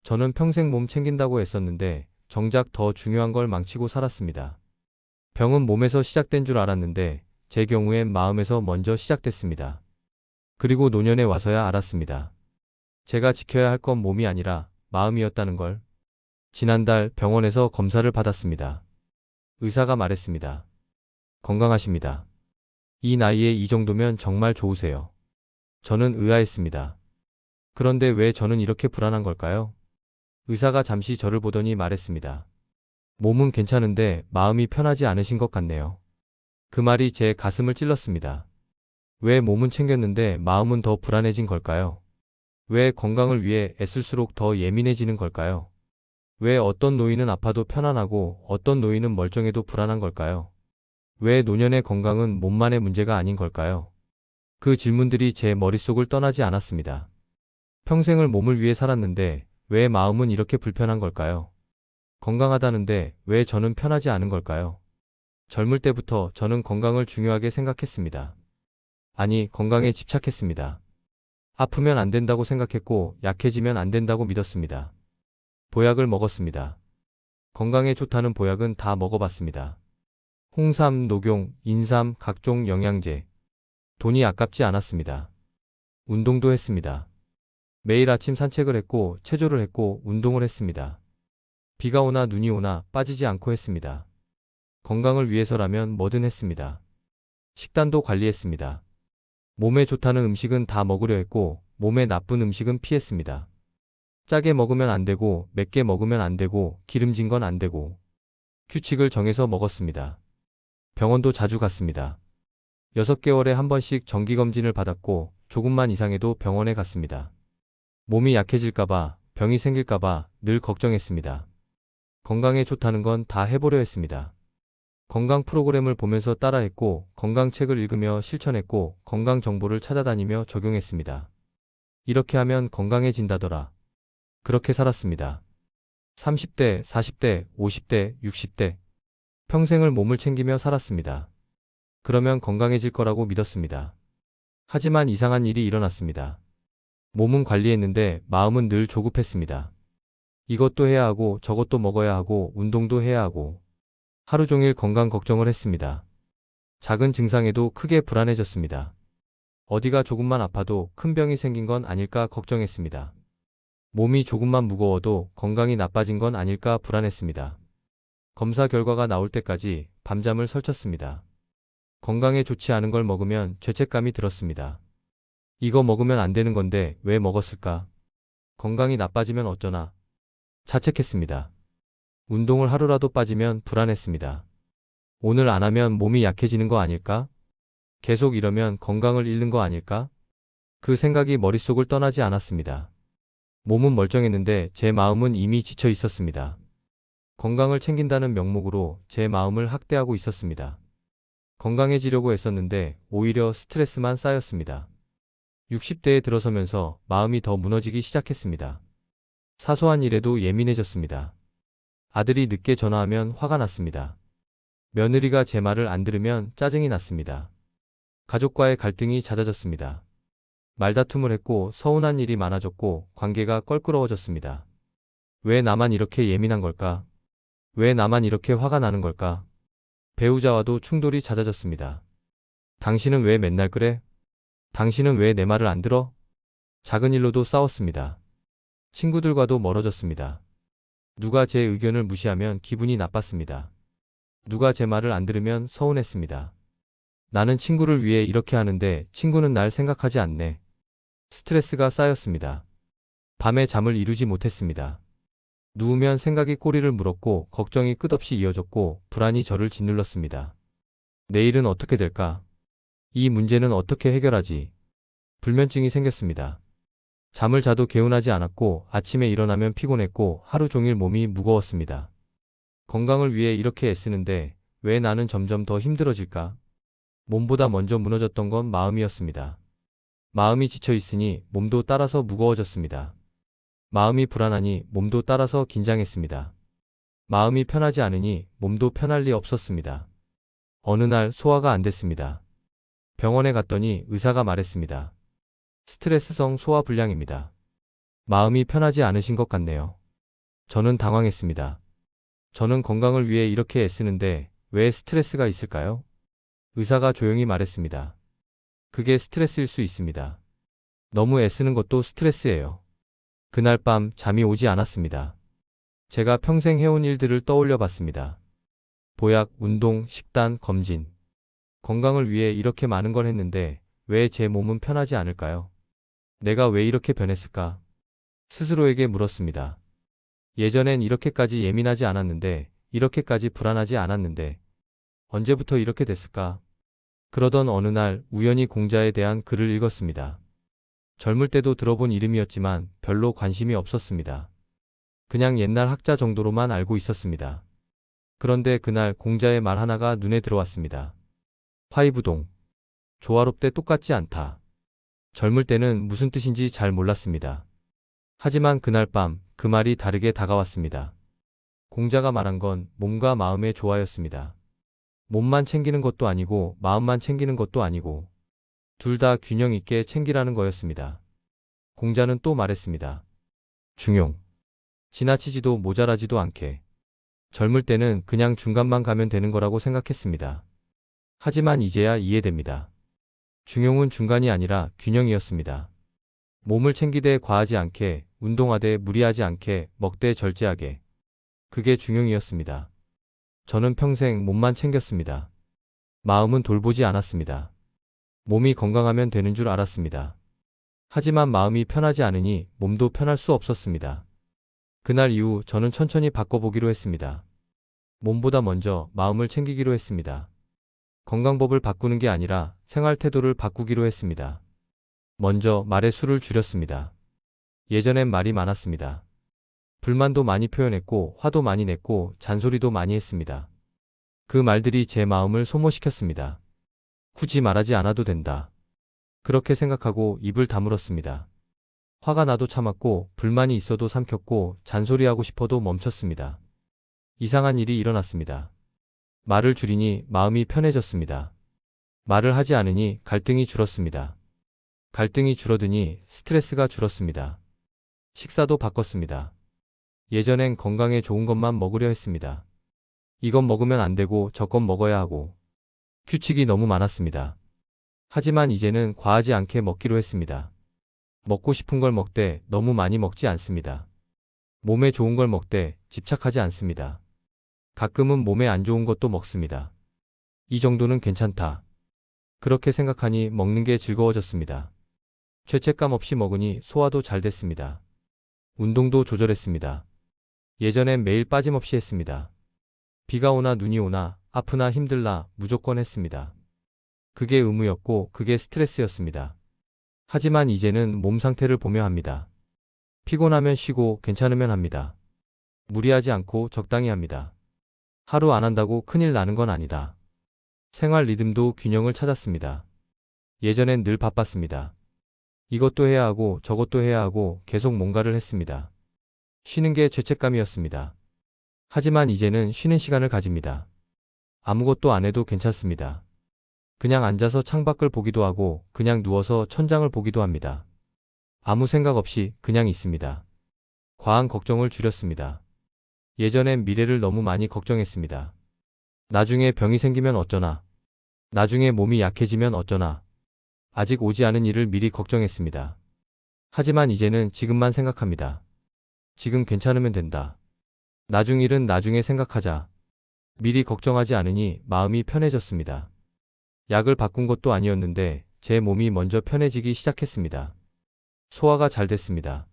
저는 평생 몸 챙긴다고 했었는데 정작 더 중요한 걸 망치고 살았습니다. 병은 몸에서 시작된 줄 알았는데 제 경우엔 마음에서 먼저 시작됐습니다. 그리고 노년에 와서야 알았습니다. 제가 지켜야 할 건 몸이 아니라 마음이었다는 걸. 지난달 병원에서 검사를 받았습니다. 의사가 말했습니다. 건강하십니다. 이 나이에 이 정도면 정말 좋으세요. 저는 의아했습니다. 그런데 왜 저는 이렇게 불안한 걸까요? 의사가 잠시 저를 보더니 말했습니다. 몸은 괜찮은데 마음이 편하지 않으신 것 같네요. 그 말이 제 가슴을 찔렀습니다. 왜 몸은 챙겼는데 마음은 더 불안해진 걸까요? 왜 건강을 위해 애쓸수록 더 예민해지는 걸까요? 왜 어떤 노인은 아파도 편안하고 어떤 노인은 멀쩡해도 불안한 걸까요? 왜 노년의 건강은 몸만의 문제가 아닌 걸까요? 그 질문들이 제 머릿속을 떠나지 않았습니다. 평생을 몸을 위해 살았는데 왜 마음은 이렇게 불편한 걸까요? 건강하다는데 왜 저는 편하지 않은 걸까요? 젊을 때부터 저는 건강을 중요하게 생각했습니다. 아니, 건강에 집착했습니다. 아프면 안 된다고 생각했고 약해지면 안 된다고 믿었습니다. 보약을 먹었습니다. 건강에 좋다는 보약은 다 먹어봤습니다. 홍삼, 녹용, 인삼, 각종 영양제. 돈이 아깝지 않았습니다. 운동도 했습니다. 매일 아침 산책을 했고 체조를 했고 운동을 했습니다. 비가 오나 눈이 오나 빠지지 않고 했습니다. 건강을 위해서라면 뭐든 했습니다. 식단도 관리했습니다. 몸에 좋다는 음식은 다 먹으려 했고 몸에 나쁜 음식은 피했습니다. 짜게 먹으면 안 되고 맵게 먹으면 안 되고 기름진 건 안 되고 규칙을 정해서 먹었습니다. 병원도 자주 갔습니다. 6개월에 한 번씩 정기검진을 받았고 조금만 이상해도 병원에 갔습니다. 몸이 약해질까봐, 병이 생길까봐 늘 걱정했습니다. 건강에 좋다는 건 다 해보려 했습니다. 건강 프로그램을 보면서 따라했고 건강책을 읽으며 실천했고 건강 정보를 찾아다니며 적용했습니다. 이렇게 하면 건강해진다더라. 그렇게 살았습니다. 30대, 40대, 50대, 60대. 평생을 몸을 챙기며 살았습니다. 그러면 건강해질 거라고 믿었습니다. 하지만 이상한 일이 일어났습니다. 몸은 관리했는데 마음은 늘 조급했습니다. 이것도 해야 하고 저것도 먹어야 하고 운동도 해야 하고 하루 종일 건강 걱정을 했습니다. 작은 증상에도 크게 불안해졌습니다. 어디가 조금만 아파도 큰 병이 생긴 건 아닐까 걱정했습니다. 몸이 조금만 무거워도 건강이 나빠진 건 아닐까 불안했습니다. 검사 결과가 나올 때까지 밤잠을 설쳤습니다. 건강에 좋지 않은 걸 먹으면 죄책감이 들었습니다. 이거 먹으면 안 되는 건데 왜 먹었을까? 건강이 나빠지면 어쩌나? 자책했습니다. 운동을 하루라도 빠지면 불안했습니다. 오늘 안 하면 몸이 약해지는 거 아닐까? 계속 이러면 건강을 잃는 거 아닐까? 그 생각이 머릿속을 떠나지 않았습니다. 몸은 멀쩡했는데 제 마음은 이미 지쳐 있었습니다. 건강을 챙긴다는 명목으로 제 마음을 학대하고 있었습니다. 건강해지려고 했었는데 오히려 스트레스만 쌓였습니다. 60대에 들어서면서 마음이 더 무너지기 시작했습니다. 사소한 일에도 예민해졌습니다. 아들이 늦게 전화하면 화가 났습니다. 며느리가 제 말을 안 들으면 짜증이 났습니다. 가족과의 갈등이 잦아졌습니다. 말다툼을 했고 서운한 일이 많아졌고 관계가 껄끄러워졌습니다. 왜 나만 이렇게 예민한 걸까? 왜 나만 이렇게 화가 나는 걸까? 배우자와도 충돌이 잦아졌습니다. 당신은 왜 맨날 그래? 당신은 왜 내 말을 안 들어? 작은 일로도 싸웠습니다. 친구들과도 멀어졌습니다. 누가 제 의견을 무시하면 기분이 나빴습니다. 누가 제 말을 안 들으면 서운했습니다. 나는 친구를 위해 이렇게 하는데 친구는 날 생각하지 않네. 스트레스가 쌓였습니다. 밤에 잠을 이루지 못했습니다. 누우면 생각이 꼬리를 물었고 걱정이 끝없이 이어졌고 불안이 저를 짓눌렀습니다. 내일은 어떻게 될까? 이 문제는 어떻게 해결하지? 불면증이 생겼습니다. 잠을 자도 개운하지 않았고 아침에 일어나면 피곤했고 하루 종일 몸이 무거웠습니다. 건강을 위해 이렇게 애쓰는데 왜 나는 점점 더 힘들어질까? 몸보다 먼저 무너졌던 건 마음이었습니다. 마음이 지쳐 있으니 몸도 따라서 무거워졌습니다. 마음이 불안하니 몸도 따라서 긴장했습니다. 마음이 편하지 않으니 몸도 편할 리 없었습니다. 어느 날 소화가 안 됐습니다. 병원에 갔더니 의사가 말했습니다. 스트레스성 소화불량입니다. 마음이 편하지 않으신 것 같네요. 저는 당황했습니다. 저는 건강을 위해 이렇게 애쓰는데 왜 스트레스가 있을까요? 의사가 조용히 말했습니다. 그게 스트레스일 수 있습니다. 너무 애쓰는 것도 스트레스예요. 그날 밤 잠이 오지 않았습니다. 제가 평생 해온 일들을 떠올려 봤습니다. 보약, 운동, 식단, 검진. 건강을 위해 이렇게 많은 걸 했는데 왜 제 몸은 편하지 않을까요? 내가 왜 이렇게 변했을까? 스스로에게 물었습니다. 예전엔 이렇게까지 예민하지 않았는데, 이렇게까지 불안하지 않았는데, 언제부터 이렇게 됐을까? 그러던 어느 날 우연히 공자에 대한 글을 읽었습니다. 젊을 때도 들어본 이름이었지만 별로 관심이 없었습니다. 그냥 옛날 학자 정도로만 알고 있었습니다. 그런데 그날 공자의 말 하나가 눈에 들어왔습니다. 화이부동. 조화롭되 똑같지 않다. 젊을 때는 무슨 뜻인지 잘 몰랐습니다. 하지만 그날 밤 그 말이 다르게 다가왔습니다. 공자가 말한 건 몸과 마음의 조화였습니다. 몸만 챙기는 것도 아니고 마음만 챙기는 것도 아니고 둘 다 균형 있게 챙기라는 거였습니다. 공자는 또 말했습니다. 중용. 지나치지도 모자라지도 않게. 젊을 때는 그냥 중간만 가면 되는 거라고 생각했습니다. 하지만 이제야 이해됩니다. 중용은 중간이 아니라 균형이었습니다. 몸을 챙기되 과하지 않게, 운동하되 무리하지 않게, 먹되 절제하게. 그게 중용이었습니다. 저는 평생 몸만 챙겼습니다. 마음은 돌보지 않았습니다. 몸이 건강하면 되는 줄 알았습니다. 하지만 마음이 편하지 않으니 몸도 편할 수 없었습니다. 그날 이후 저는 천천히 바꿔보기로 했습니다. 몸보다 먼저 마음을 챙기기로 했습니다. 건강법을 바꾸는 게 아니라 생활 태도를 바꾸기로 했습니다. 먼저 말의 수를 줄였습니다. 예전엔 말이 많았습니다. 불만도 많이 표현했고 화도 많이 냈고 잔소리도 많이 했습니다. 그 말들이 제 마음을 소모시켰습니다. 굳이 말하지 않아도 된다. 그렇게 생각하고 입을 다물었습니다. 화가 나도 참았고 불만이 있어도 삼켰고 잔소리하고 싶어도 멈췄습니다. 이상한 일이 일어났습니다. 말을 줄이니 마음이 편해졌습니다. 말을 하지 않으니 갈등이 줄었습니다. 갈등이 줄어드니 스트레스가 줄었습니다. 식사도 바꿨습니다. 예전엔 건강에 좋은 것만 먹으려 했습니다. 이건 먹으면 안 되고 저건 먹어야 하고 규칙이 너무 많았습니다. 하지만 이제는 과하지 않게 먹기로 했습니다. 먹고 싶은 걸 먹되 너무 많이 먹지 않습니다. 몸에 좋은 걸 먹되 집착하지 않습니다. 가끔은 몸에 안 좋은 것도 먹습니다. 이 정도는 괜찮다. 그렇게 생각하니 먹는 게 즐거워졌습니다. 죄책감 없이 먹으니 소화도 잘 됐습니다. 운동도 조절했습니다. 예전엔 매일 빠짐없이 했습니다. 비가 오나 눈이 오나 아프나 힘들나 무조건 했습니다. 그게 의무였고 그게 스트레스였습니다. 하지만 이제는 몸 상태를 보며 합니다. 피곤하면 쉬고 괜찮으면 합니다. 무리하지 않고 적당히 합니다. 하루 안 한다고 큰일 나는 건 아니다. 생활 리듬도 균형을 찾았습니다. 예전엔 늘 바빴습니다. 이것도 해야 하고 저것도 해야 하고 계속 뭔가를 했습니다. 쉬는 게 죄책감이었습니다. 하지만 이제는 쉬는 시간을 가집니다. 아무것도 안 해도 괜찮습니다. 그냥 앉아서 창밖을 보기도 하고 그냥 누워서 천장을 보기도 합니다. 아무 생각 없이 그냥 있습니다. 과한 걱정을 줄였습니다. 예전엔 미래를 너무 많이 걱정했습니다. 나중에 병이 생기면 어쩌나. 나중에 몸이 약해지면 어쩌나. 아직 오지 않은 일을 미리 걱정했습니다. 하지만 이제는 지금만 생각합니다. 지금 괜찮으면 된다. 나중 일은 나중에 생각하자. 미리 걱정하지 않으니 마음이 편해졌습니다. 약을 바꾼 것도 아니었는데 제 몸이 먼저 편해지기 시작했습니다. 소화가 잘 됐습니다.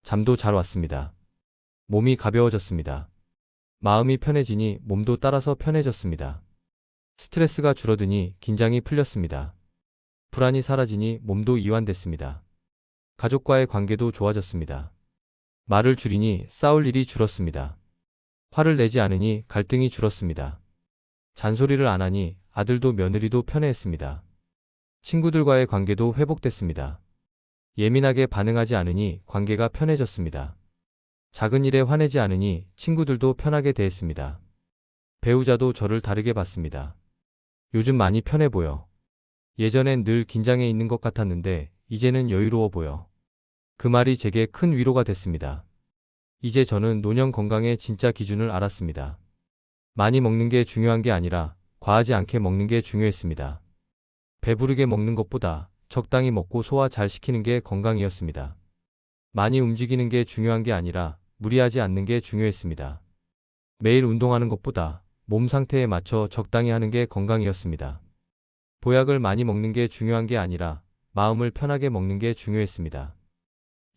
잠도 잘 왔습니다. 몸이 가벼워졌습니다. 마음이 편해지니 몸도 따라서 편해졌습니다. 스트레스가 줄어드니 긴장이 풀렸습니다. 불안이 사라지니 몸도 이완됐습니다. 가족과의 관계도 좋아졌습니다. 말을 줄이니 싸울 일이 줄었습니다. 화를 내지 않으니 갈등이 줄었습니다. 잔소리를 안 하니 아들도 며느리도 편해했습니다. 친구들과의 관계도 회복됐습니다. 예민하게 반응하지 않으니 관계가 편해졌습니다. 작은 일에 화내지 않으니 친구들도 편하게 대했습니다. 배우자도 저를 다르게 봤습니다. 요즘 많이 편해 보여. 예전엔 늘 긴장해 있는 것 같았는데 이제는 여유로워 보여. 그 말이 제게 큰 위로가 됐습니다. 이제 저는 노년 건강의 진짜 기준을 알았습니다. 많이 먹는 게 중요한 게 아니라 과하지 않게 먹는 게 중요했습니다. 배부르게 먹는 것보다 적당히 먹고 소화 잘 시키는 게 건강이었습니다. 많이 움직이는 게 중요한 게 아니라 무리하지 않는 게 중요했습니다. 매일 운동하는 것보다 몸 상태에 맞춰 적당히 하는 게 건강이었습니다. 보약을 많이 먹는 게 중요한 게 아니라 마음을 편하게 먹는 게 중요했습니다.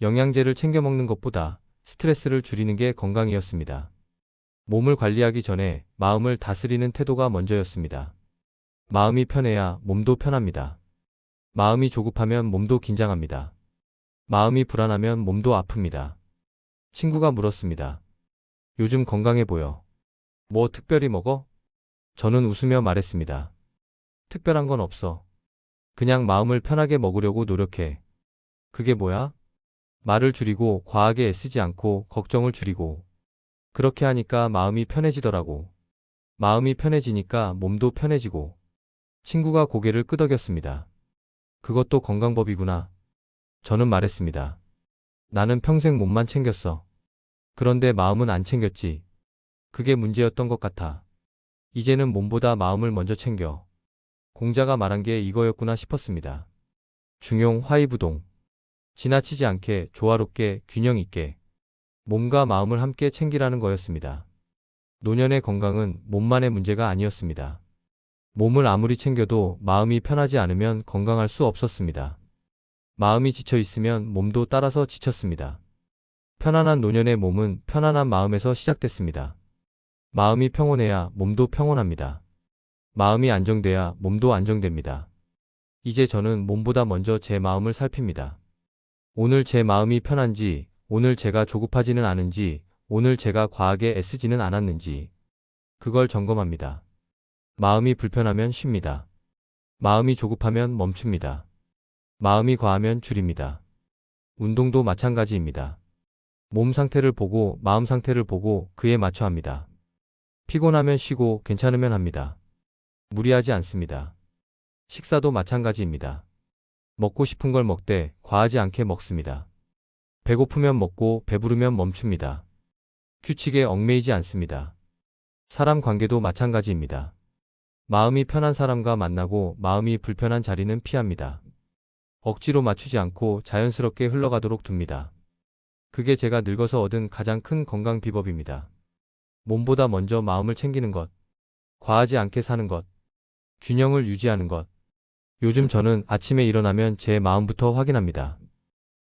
영양제를 챙겨 먹는 것보다 스트레스를 줄이는 게 건강이었습니다. 몸을 관리하기 전에 마음을 다스리는 태도가 먼저였습니다. 마음이 편해야 몸도 편합니다. 마음이 조급하면 몸도 긴장합니다. 마음이 불안하면 몸도 아픕니다. 친구가 물었습니다. 요즘 건강해 보여. 뭐 특별히 먹어? 저는 웃으며 말했습니다. 특별한 건 없어. 그냥 마음을 편하게 먹으려고 노력해. 그게 뭐야? 말을 줄이고 과하게 애쓰지 않고 걱정을 줄이고. 그렇게 하니까 마음이 편해지더라고. 마음이 편해지니까 몸도 편해지고. 친구가 고개를 끄덕였습니다. 그것도 건강법이구나. 저는 말했습니다. 나는 평생 몸만 챙겼어. 그런데 마음은 안 챙겼지. 그게 문제였던 것 같아. 이제는 몸보다 마음을 먼저 챙겨. 공자가 말한 게 이거였구나 싶었습니다. 중용 화이부동. 지나치지 않게 조화롭게 균형 있게 몸과 마음을 함께 챙기라는 거였습니다. 노년의 건강은 몸만의 문제가 아니었습니다. 몸을 아무리 챙겨도 마음이 편하지 않으면 건강할 수 없었습니다. 마음이 지쳐 있으면 몸도 따라서 지쳤습니다. 편안한 노년의 몸은 편안한 마음에서 시작됐습니다. 마음이 평온해야 몸도 평온합니다. 마음이 안정돼야 몸도 안정됩니다. 이제 저는 몸보다 먼저 제 마음을 살핍니다. 오늘 제 마음이 편한지, 오늘 제가 조급하지는 않은지, 오늘 제가 과하게 애쓰지는 않았는지, 그걸 점검합니다. 마음이 불편하면 쉽니다. 마음이 조급하면 멈춥니다. 마음이 과하면 줄입니다. 운동도 마찬가지입니다. 몸 상태를 보고 마음 상태를 보고 그에 맞춰 합니다. 피곤하면 쉬고 괜찮으면 합니다. 무리하지 않습니다. 식사도 마찬가지입니다. 먹고 싶은 걸 먹되 과하지 않게 먹습니다. 배고프면 먹고 배부르면 멈춥니다. 규칙에 얽매이지 않습니다. 사람 관계도 마찬가지입니다. 마음이 편한 사람과 만나고 마음이 불편한 자리는 피합니다. 억지로 맞추지 않고 자연스럽게 흘러가도록 둡니다. 그게 제가 늙어서 얻은 가장 큰 건강 비법입니다. 몸보다 먼저 마음을 챙기는 것, 과하지 않게 사는 것, 균형을 유지하는 것. 요즘 저는 아침에 일어나면 제 마음부터 확인합니다.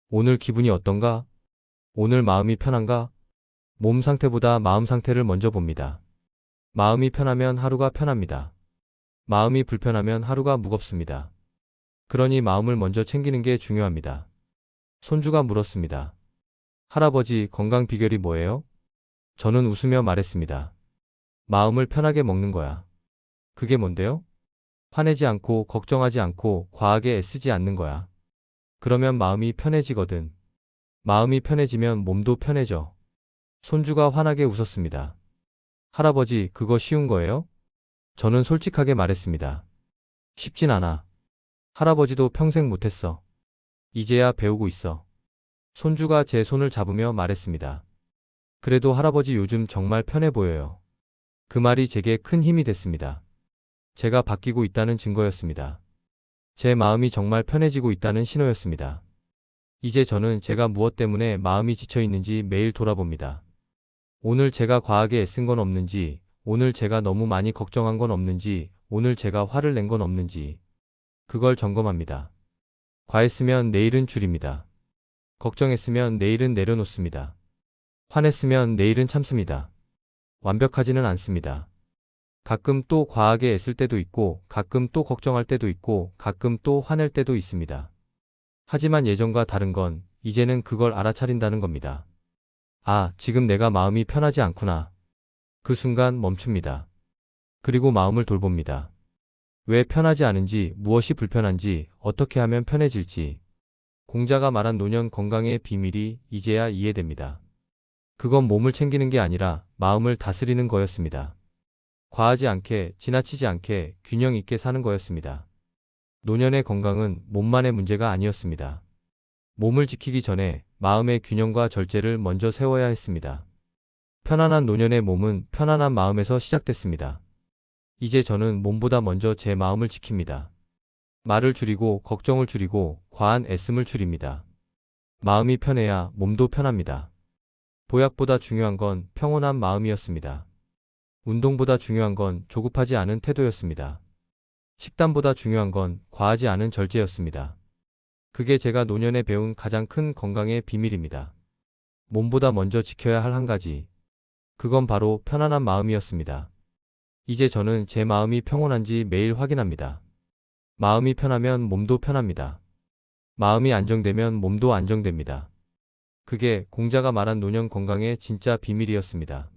오늘 기분이 어떤가? 오늘 마음이 편한가? 몸 상태보다 마음 상태를 먼저 봅니다. 마음이 편하면 하루가 편합니다. 마음이 불편하면 하루가 무겁습니다. 그러니 마음을 먼저 챙기는 게 중요합니다. 손주가 물었습니다. 할아버지, 건강 비결이 뭐예요? 저는 웃으며 말했습니다. 마음을 편하게 먹는 거야. 그게 뭔데요? 화내지 않고 걱정하지 않고 과하게 애쓰지 않는 거야. 그러면 마음이 편해지거든. 마음이 편해지면 몸도 편해져. 손주가 환하게 웃었습니다. 할아버지, 그거 쉬운 거예요? 저는 솔직하게 말했습니다. 쉽진 않아. 할아버지도 평생 못했어. 이제야 배우고 있어. 손주가 제 손을 잡으며 말했습니다. 그래도 할아버지 요즘 정말 편해 보여요. 그 말이 제게 큰 힘이 됐습니다. 제가 바뀌고 있다는 증거였습니다. 제 마음이 정말 편해지고 있다는 신호였습니다. 이제 저는 제가 무엇 때문에 마음이 지쳐 있는지 매일 돌아봅니다. 오늘 제가 과하게 애쓴 건 없는지, 오늘 제가 너무 많이 걱정한 건 없는지, 오늘 제가 화를 낸 건 없는지, 그걸 점검합니다. 과했으면 내일은 줄입니다. 걱정했으면 내일은 내려놓습니다. 화냈으면 내일은 참습니다. 완벽하지는 않습니다. 가끔 또 과하게 애쓸 때도 있고, 가끔 또 걱정할 때도 있고, 가끔 또 화낼 때도 있습니다. 하지만 예전과 다른 건 이제는 그걸 알아차린다는 겁니다. 아, 지금 내가 마음이 편하지 않구나. 그 순간 멈춥니다. 그리고 마음을 돌봅니다. 왜 편하지 않은지, 무엇이 불편한지, 어떻게 하면 편해질지. 공자가 말한 노년 건강의 비밀이 이제야 이해됩니다. 그건 몸을 챙기는 게 아니라 마음을 다스리는 거였습니다. 과하지 않게, 지나치지 않게, 균형 있게 사는 거였습니다. 노년의 건강은 몸만의 문제가 아니었습니다. 몸을 지키기 전에 마음의 균형과 절제를 먼저 세워야 했습니다. 편안한 노년의 몸은 편안한 마음에서 시작됐습니다. 이제 저는 몸보다 먼저 제 마음을 지킵니다. 말을 줄이고 걱정을 줄이고 과한 애씀을 줄입니다. 마음이 편해야 몸도 편합니다. 보약보다 중요한 건 평온한 마음이었습니다. 운동보다 중요한 건 조급하지 않은 태도였습니다. 식단보다 중요한 건 과하지 않은 절제였습니다. 그게 제가 노년에 배운 가장 큰 건강의 비밀입니다. 몸보다 먼저 지켜야 할 한 가지. 그건 바로 편안한 마음이었습니다. 이제 저는 제 마음이 평온한지 매일 확인합니다. 마음이 편하면 몸도 편합니다. 마음이 안정되면 몸도 안정됩니다. 그게 공자가 말한 노년 건강의 진짜 비밀이었습니다.